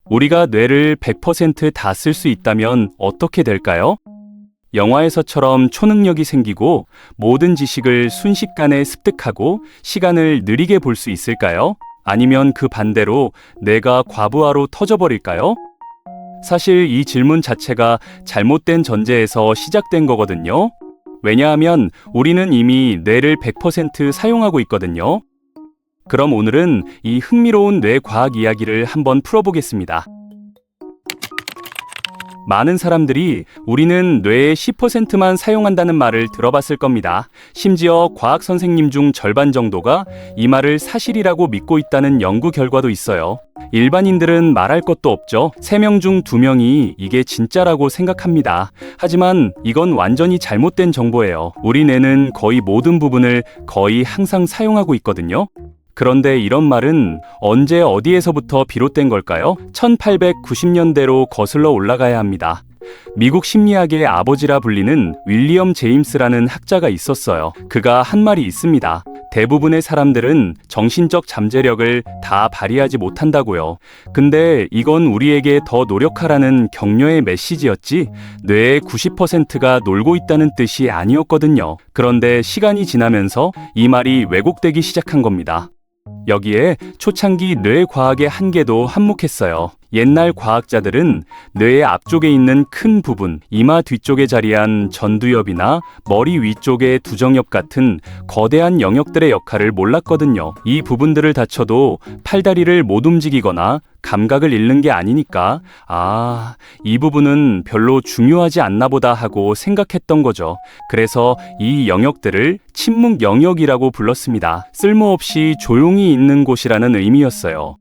우리가 뇌를 100% 다 쓸 수 있다면 어떻게 될까요? 영화에서처럼 초능력이 생기고 모든 지식을 순식간에 습득하고 시간을 느리게 볼 수 있을까요? 아니면 그 반대로 뇌가 과부하로 터져버릴까요? 사실 이 질문 자체가 잘못된 전제에서 시작된 거거든요. 왜냐하면 우리는 이미 뇌를 100% 사용하고 있거든요. 그럼 오늘은 이 흥미로운 뇌 과학 이야기를 한번 풀어보겠습니다. 많은 사람들이 우리는 뇌의 10%만 사용한다는 말을 들어봤을 겁니다. 심지어 과학 선생님 중 절반 정도가 이 말을 사실이라고 믿고 있다는 연구 결과도 있어요. 일반인들은 말할 것도 없죠. 3명 중 2명이 이게 진짜라고 생각합니다. 하지만 이건 완전히 잘못된 정보예요. 우리 뇌는 거의 모든 부분을 거의 항상 사용하고 있거든요. 그런데 이런 말은 언제 어디에서부터 비롯된 걸까요? 1890년대로 거슬러 올라가야 합니다. 미국 심리학의 아버지라 불리는 윌리엄 제임스라는 학자가 있었어요. 그가 한 말이 있습니다. 대부분의 사람들은 정신적 잠재력을 다 발휘하지 못한다고요. 근데 이건 우리에게 더 노력하라는 격려의 메시지였지 뇌의 90%가 놀고 있다는 뜻이 아니었거든요. 그런데 시간이 지나면서 이 말이 왜곡되기 시작한 겁니다. 여기에 초창기 뇌 과학의 한계도 한몫했어요. 옛날 과학자들은 뇌의 앞쪽에 있는 큰 부분, 이마 뒤쪽에 자리한 전두엽이나 머리 위쪽의 두정엽 같은 거대한 영역들의 역할을 몰랐거든요. 이 부분들을 다쳐도 팔다리를 못 움직이거나 감각을 잃는 게 아니니까 이 부분은 별로 중요하지 않나 보다 하고 생각했던 거죠. 그래서 이 영역들을 침묵 영역이라고 불렀습니다. 쓸모없이 조용히 있는 곳이라는 의미였어요.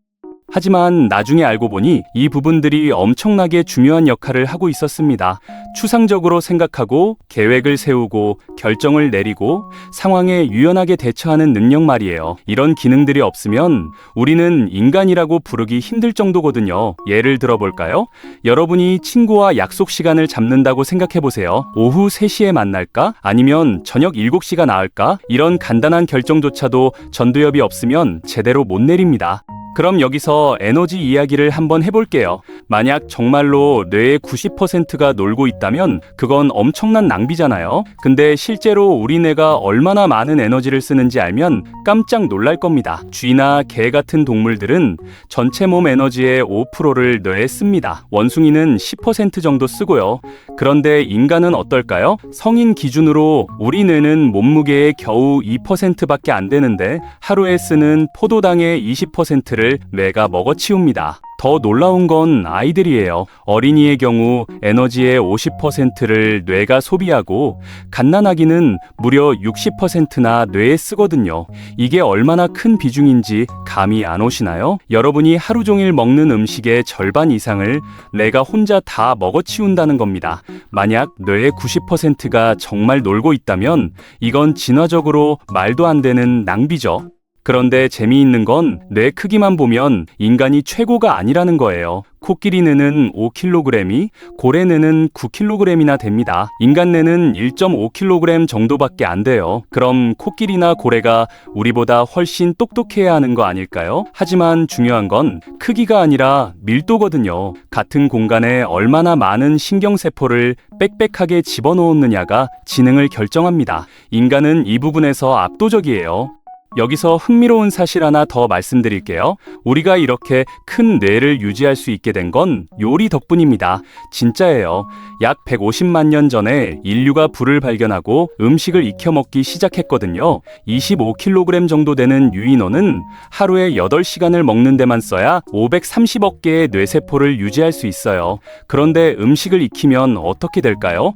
하지만 나중에 알고 보니 이 부분들이 엄청나게 중요한 역할을 하고 있었습니다. 추상적으로 생각하고 계획을 세우고 결정을 내리고 상황에 유연하게 대처하는 능력 말이에요. 이런 기능들이 없으면 우리는 인간이라고 부르기 힘들 정도거든요. 예를 들어볼까요? 여러분이 친구와 약속 시간을 잡는다고 생각해보세요. 오후 3시에 만날까? 아니면 저녁 7시가 나을까? 이런 간단한 결정조차도 전두엽이 없으면 제대로 못 내립니다. 그럼 여기서 에너지 이야기를 한번 해볼게요. 만약 정말로 뇌의 90%가 놀고 있다면 그건 엄청난 낭비잖아요. 근데 실제로 우리 뇌가 얼마나 많은 에너지를 쓰는지 알면 깜짝 놀랄 겁니다. 쥐나 개 같은 동물들은 전체 몸 에너지의 5%를 뇌에 씁니다. 원숭이는 10% 정도 쓰고요. 그런데 인간은 어떨까요? 성인 기준으로 우리 뇌는 몸무게의 겨우 2%밖에 안 되는데 하루에 쓰는 포도당의 20%를 뇌가 먹어치웁니다. 더 놀라운 건 아이들이에요. 어린이의 경우 에너지의 50%를 뇌가 소비하고 갓난아기는 무려 60%나 뇌에 쓰거든요. 이게 얼마나 큰 비중인지 감이 안 오시나요? 여러분이 하루 종일 먹는 음식의 절반 이상을 뇌가 혼자 다 먹어치운다는 겁니다. 만약 뇌의 90%가 정말 놀고 있다면 이건 진화적으로 말도 안 되는 낭비죠. 그런데 재미있는 건 뇌 크기만 보면 인간이 최고가 아니라는 거예요. 코끼리 뇌는 5kg이, 고래 뇌는 9kg이나 됩니다. 인간 뇌는 1.5kg 정도밖에 안 돼요. 그럼 코끼리나 고래가 우리보다 훨씬 똑똑해야 하는 거 아닐까요? 하지만 중요한 건 크기가 아니라 밀도거든요. 같은 공간에 얼마나 많은 신경세포를 빽빽하게 집어넣느냐가 지능을 결정합니다. 인간은 이 부분에서 압도적이에요. 여기서 흥미로운 사실 하나 더 말씀드릴게요. 우리가 이렇게 큰 뇌를 유지할 수 있게 된 건 요리 덕분입니다. 진짜예요. 약 150만 년 전에 인류가 불을 발견하고 음식을 익혀 먹기 시작했거든요. 25kg 정도 되는 유인원은 하루에 8시간을 먹는 데만 써야 530억 개의 뇌세포를 유지할 수 있어요. 그런데 음식을 익히면 어떻게 될까요?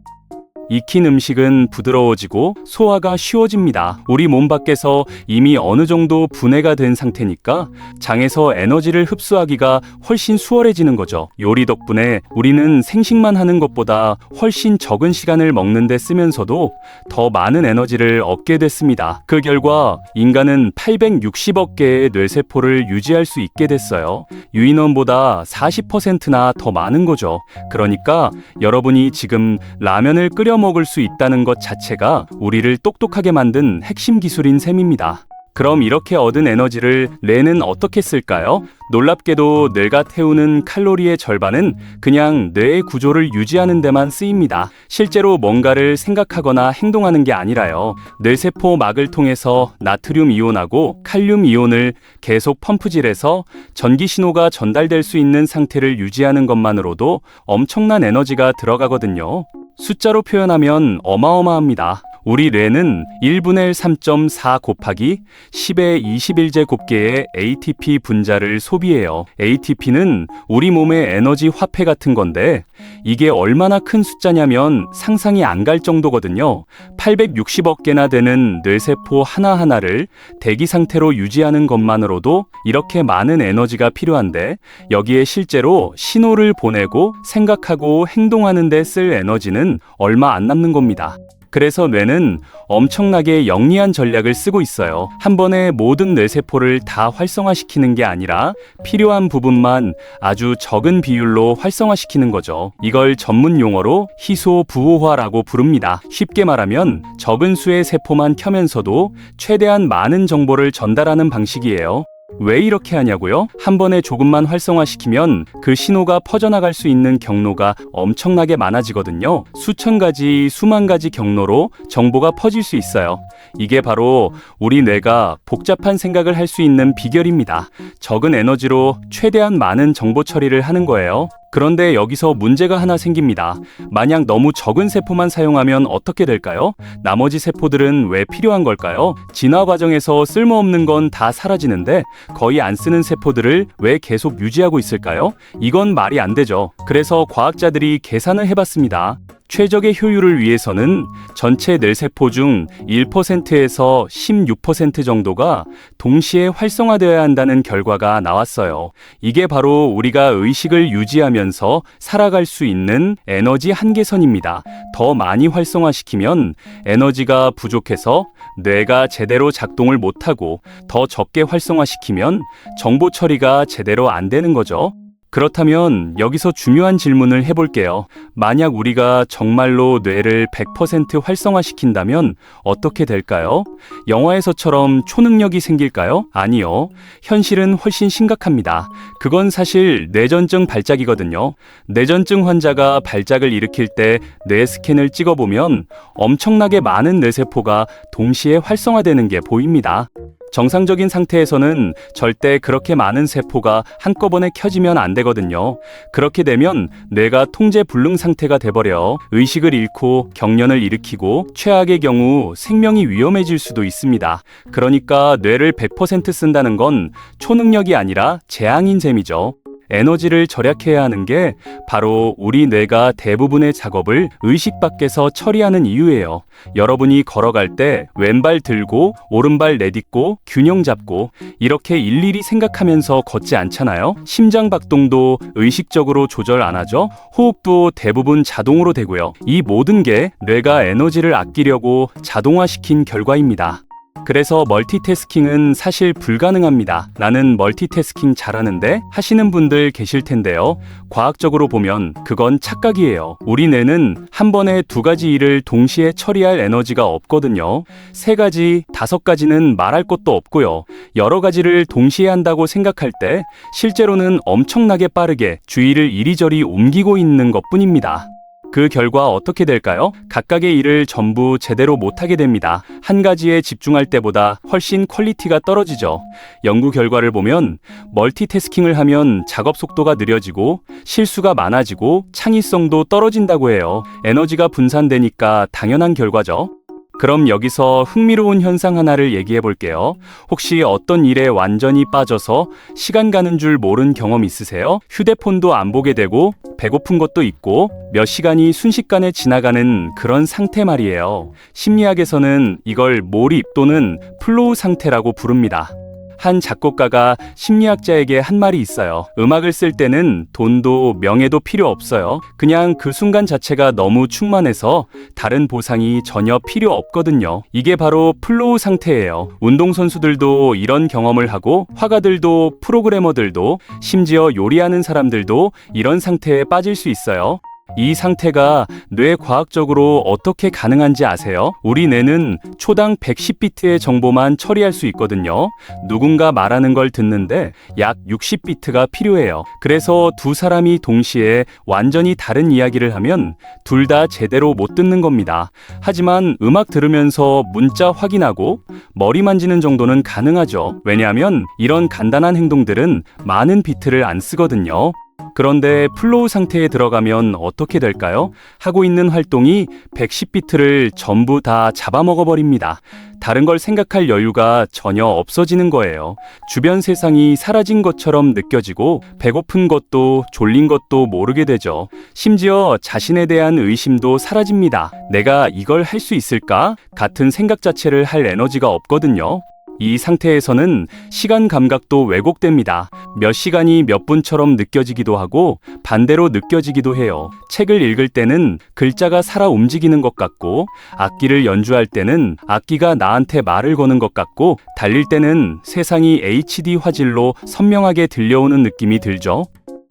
익힌 음식은 부드러워지고 소화가 쉬워집니다. 우리 몸 밖에서 이미 어느 정도 분해가 된 상태니까 장에서 에너지를 흡수하기가 훨씬 수월해지는 거죠. 요리 덕분에 우리는 생식만 하는 것보다 훨씬 적은 시간을 먹는 데 쓰면서도 더 많은 에너지를 얻게 됐습니다. 그 결과 인간은 860억 개의 뇌세포를 유지할 수 있게 됐어요. 유인원보다 40%나 더 많은 거죠. 그러니까 여러분이 지금 라면을 끓여 먹을 수 있다는 것 자체가 우리를 똑똑하게 만든 핵심 기술인 셈입니다. 그럼 이렇게 얻은 에너지를 뇌는 어떻게 쓸까요? 놀랍게도 뇌가 태우는 칼로리의 절반은 그냥 뇌의 구조를 유지하는 데만 쓰입니다. 실제로 뭔가를 생각하거나 행동하는 게 아니라요. 뇌세포 막을 통해서 나트륨 이온하고 칼륨 이온을 계속 펌프질해서 전기 신호가 전달될 수 있는 상태를 유지하는 것만으로도 엄청난 에너지가 들어가거든요. 숫자로 표현하면 어마어마합니다. 우리 뇌는 1분의 1 3.4 곱하기 10의 21제곱계의 ATP 분자를 소비해요. ATP는 우리 몸의 에너지 화폐 같은 건데 이게 얼마나 큰 숫자냐면 상상이 안 갈 정도거든요. 860억 개나 되는 뇌세포 하나하나를 대기 상태로 유지하는 것만으로도 이렇게 많은 에너지가 필요한데 여기에 실제로 신호를 보내고 생각하고 행동하는 데 쓸 에너지는 얼마 안 남는 겁니다. 그래서 뇌는 엄청나게 영리한 전략을 쓰고 있어요. 한 번에 모든 뇌세포를 다 활성화시키는 게 아니라 필요한 부분만 아주 적은 비율로 활성화시키는 거죠. 이걸 전문 용어로 희소부호화라고 부릅니다. 쉽게 말하면 적은 수의 세포만 켜면서도 최대한 많은 정보를 전달하는 방식이에요. 왜 이렇게 하냐고요? 한 번에 조금만 활성화시키면 그 신호가 퍼져나갈 수 있는 경로가 엄청나게 많아지거든요. 수천 가지, 수만 가지 경로로 정보가 퍼질 수 있어요. 이게 바로 우리 뇌가 복잡한 생각을 할 수 있는 비결입니다. 적은 에너지로 최대한 많은 정보 처리를 하는 거예요. 그런데 여기서 문제가 하나 생깁니다. 만약 너무 적은 세포만 사용하면 어떻게 될까요? 나머지 세포들은 왜 필요한 걸까요? 진화 과정에서 쓸모없는 건 다 사라지는데 거의 안 쓰는 세포들을 왜 계속 유지하고 있을까요? 이건 말이 안 되죠. 그래서 과학자들이 계산을 해봤습니다. 최적의 효율을 위해서는 전체 뇌세포 중 1%에서 16% 정도가 동시에 활성화되어야 한다는 결과가 나왔어요. 이게 바로 우리가 의식을 유지하면서 살아갈 수 있는 에너지 한계선입니다. 더 많이 활성화시키면 에너지가 부족해서 뇌가 제대로 작동을 못하고 더 적게 활성화시키면 정보 처리가 제대로 안 되는 거죠. 그렇다면 여기서 중요한 질문을 해볼게요. 만약 우리가 정말로 뇌를 100% 활성화시킨다면 어떻게 될까요? 영화에서처럼 초능력이 생길까요? 아니요. 현실은 훨씬 심각합니다. 그건 사실 뇌전증 발작이거든요. 뇌전증 환자가 발작을 일으킬 때 뇌 스캔을 찍어보면 엄청나게 많은 뇌세포가 동시에 활성화되는 게 보입니다. 정상적인 상태에서는 절대 그렇게 많은 세포가 한꺼번에 켜지면 안 되거든요. 그렇게 되면 뇌가 통제 불능 상태가 돼버려 의식을 잃고 경련을 일으키고 최악의 경우 생명이 위험해질 수도 있습니다. 그러니까 뇌를 100% 쓴다는 건 초능력이 아니라 재앙인 셈이죠. 에너지를 절약해야 하는 게 바로 우리 뇌가 대부분의 작업을 의식 밖에서 처리하는 이유예요. 여러분이 걸어갈 때 왼발 들고 오른발 내딛고 균형 잡고 이렇게 일일이 생각하면서 걷지 않잖아요. 심장 박동도 의식적으로 조절 안 하죠. 호흡도 대부분 자동으로 되고요. 이 모든 게 뇌가 에너지를 아끼려고 자동화시킨 결과입니다. 그래서 멀티태스킹은 사실 불가능합니다. 나는 멀티태스킹 잘하는데 하시는 분들 계실 텐데요. 과학적으로 보면 그건 착각이에요. 우리 뇌는 한 번에 두 가지 일을 동시에 처리할 에너지가 없거든요. 세 가지, 다섯 가지는 말할 것도 없고요. 여러 가지를 동시에 한다고 생각할 때 실제로는 엄청나게 빠르게 주의를 이리저리 옮기고 있는 것뿐입니다. 그 결과 어떻게 될까요? 각각의 일을 전부 제대로 못하게 됩니다. 한 가지에 집중할 때보다 훨씬 퀄리티가 떨어지죠. 연구 결과를 보면 멀티태스킹을 하면 작업 속도가 느려지고 실수가 많아지고 창의성도 떨어진다고 해요. 에너지가 분산되니까 당연한 결과죠. 그럼 여기서 흥미로운 현상 하나를 얘기해 볼게요. 혹시 어떤 일에 완전히 빠져서 시간 가는 줄 모른 경험 있으세요? 휴대폰도 안 보게 되고 배고픈 것도 있고 몇 시간이 순식간에 지나가는 그런 상태 말이에요. 심리학에서는 이걸 몰입 또는 플로우 상태라고 부릅니다. 한 작곡가가 심리학자에게 한 말이 있어요. 음악을 쓸 때는 돈도 명예도 필요 없어요. 그냥 그 순간 자체가 너무 충만해서 다른 보상이 전혀 필요 없거든요. 이게 바로 플로우 상태예요. 운동선수들도 이런 경험을 하고 화가들도 프로그래머들도 심지어 요리하는 사람들도 이런 상태에 빠질 수 있어요. 이 상태가 뇌 과학적으로 어떻게 가능한지 아세요? 우리 뇌는 초당 110비트의 정보만 처리할 수 있거든요. 누군가 말하는 걸 듣는데 약 60비트가 필요해요. 그래서 두 사람이 동시에 완전히 다른 이야기를 하면 둘 다 제대로 못 듣는 겁니다. 하지만 음악 들으면서 문자 확인하고 머리 만지는 정도는 가능하죠. 왜냐하면 이런 간단한 행동들은 많은 비트를 안 쓰거든요. 그런데 플로우 상태에 들어가면 어떻게 될까요? 하고 있는 활동이 110비트를 전부 다 잡아먹어버립니다. 다른 걸 생각할 여유가 전혀 없어지는 거예요. 주변 세상이 사라진 것처럼 느껴지고 배고픈 것도 졸린 것도 모르게 되죠. 심지어 자신에 대한 의심도 사라집니다. 내가 이걸 할 수 있을까? 같은 생각 자체를 할 에너지가 없거든요. 이 상태에서는 시간 감각도 왜곡됩니다. 몇 시간이 몇 분처럼 느껴지기도 하고 반대로 느껴지기도 해요. 책을 읽을 때는 글자가 살아 움직이는 것 같고, 악기를 연주할 때는 악기가 나한테 말을 거는 것 같고, 달릴 때는 세상이 HD 화질로 선명하게 들려오는 느낌이 들죠.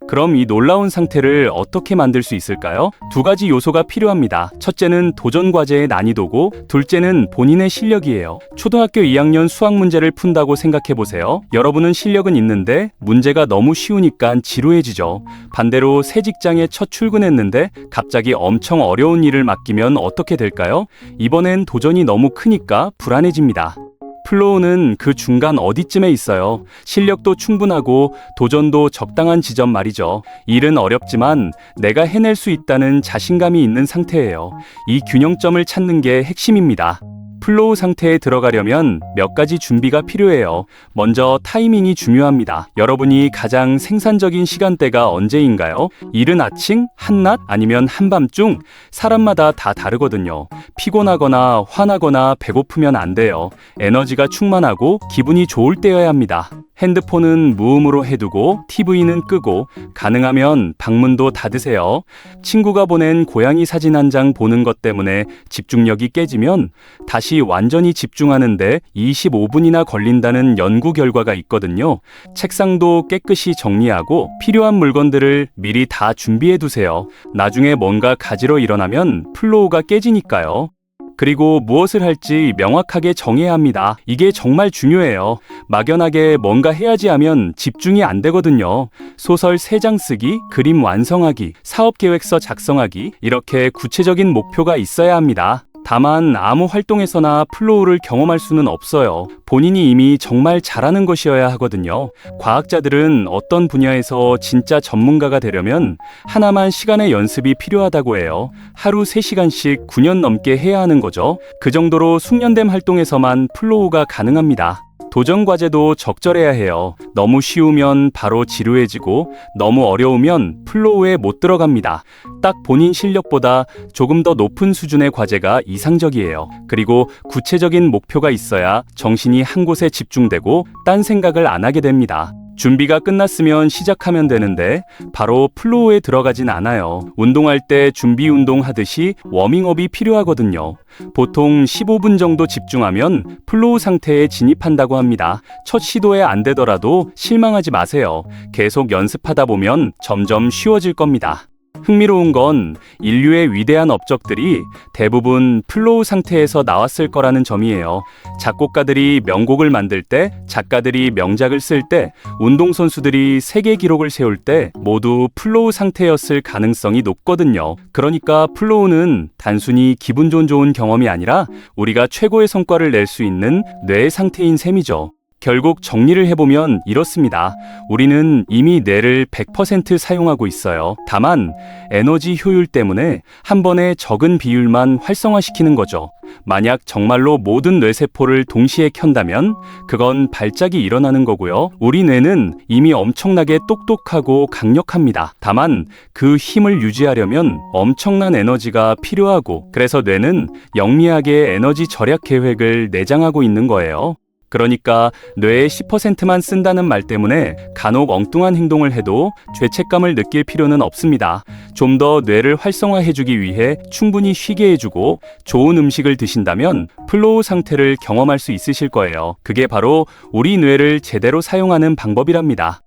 그럼 이 놀라운 상태를 어떻게 만들 수 있을까요? 두 가지 요소가 필요합니다. 첫째는 도전 과제의 난이도고, 둘째는 본인의 실력이에요. 초등학교 2학년 수학 문제를 푼다고 생각해 보세요. 여러분은 실력은 있는데 문제가 너무 쉬우니까 지루해지죠. 반대로 새 직장에 첫 출근했는데 갑자기 엄청 어려운 일을 맡기면 어떻게 될까요? 이번엔 도전이 너무 크니까 불안해집니다. 플로우는 그 중간 어디쯤에 있어요. 실력도 충분하고 도전도 적당한 지점 말이죠. 일은 어렵지만 내가 해낼 수 있다는 자신감이 있는 상태예요. 이 균형점을 찾는 게 핵심입니다. 플로우 상태에 들어가려면 몇 가지 준비가 필요해요. 먼저 타이밍이 중요합니다. 여러분이 가장 생산적인 시간대가 언제인가요? 이른 아침, 한낮, 아니면 한밤중? 사람마다 다 다르거든요. 피곤하거나 화나거나 배고프면 안 돼요. 에너지가 충만하고 기분이 좋을 때여야 합니다. 핸드폰은 무음으로 해두고 TV는 끄고 가능하면 방문도 닫으세요. 친구가 보낸 고양이 사진 한 장 보는 것 때문에 집중력이 깨지면 다시 완전히 집중하는데 25분이나 걸린다는 연구 결과가 있거든요. 책상도 깨끗이 정리하고 필요한 물건들을 미리 다 준비해 두세요. 나중에 뭔가 가지러 일어나면 플로우가 깨지니까요. 그리고 무엇을 할지 명확하게 정해야 합니다. 이게 정말 중요해요. 막연하게 뭔가 해야지 하면 집중이 안 되거든요. 소설 3장 쓰기, 그림 완성하기, 사업계획서 작성하기, 이렇게 구체적인 목표가 있어야 합니다. 다만 아무 활동에서나 플로우를 경험할 수는 없어요. 본인이 이미 정말 잘하는 것이어야 하거든요. 과학자들은 어떤 분야에서 진짜 전문가가 되려면 하나만 시간의 연습이 필요하다고 해요. 하루 3시간씩 9년 넘게 해야 하는 거죠. 그 정도로 숙련된 활동에서만 플로우가 가능합니다. 도전 과제도 적절해야 해요. 너무 쉬우면 바로 지루해지고 너무 어려우면 플로우에 못 들어갑니다. 딱 본인 실력보다 조금 더 높은 수준의 과제가 이상적이에요. 그리고 구체적인 목표가 있어야 정신이 한 곳에 집중되고 딴 생각을 안 하게 됩니다. 준비가 끝났으면 시작하면 되는데 바로 플로우에 들어가진 않아요. 운동할 때 준비 운동 하듯이 워밍업이 필요하거든요. 보통 15분 정도 집중하면 플로우 상태에 진입한다고 합니다. 첫 시도에 안 되더라도 실망하지 마세요. 계속 연습하다 보면 점점 쉬워질 겁니다. 흥미로운 건 인류의 위대한 업적들이 대부분 플로우 상태에서 나왔을 거라는 점이에요. 작곡가들이 명곡을 만들 때, 작가들이 명작을 쓸 때, 운동선수들이 세계 기록을 세울 때 모두 플로우 상태였을 가능성이 높거든요. 그러니까 플로우는 단순히 기분 좋은 경험이 아니라 우리가 최고의 성과를 낼 수 있는 뇌의 상태인 셈이죠. 결국 정리를 해보면 이렇습니다. 우리는 이미 뇌를 100% 사용하고 있어요. 다만 에너지 효율 때문에 한 번에 적은 비율만 활성화시키는 거죠. 만약 정말로 모든 뇌세포를 동시에 켠다면 그건 발작이 일어나는 거고요. 우리 뇌는 이미 엄청나게 똑똑하고 강력합니다. 다만 그 힘을 유지하려면 엄청난 에너지가 필요하고, 그래서 뇌는 영리하게 에너지 절약 계획을 내장하고 있는 거예요. 그러니까 뇌의 10%만 쓴다는 말 때문에 간혹 엉뚱한 행동을 해도 죄책감을 느낄 필요는 없습니다. 좀 더 뇌를 활성화해주기 위해 충분히 쉬게 해주고 좋은 음식을 드신다면 플로우 상태를 경험할 수 있으실 거예요. 그게 바로 우리 뇌를 제대로 사용하는 방법이랍니다.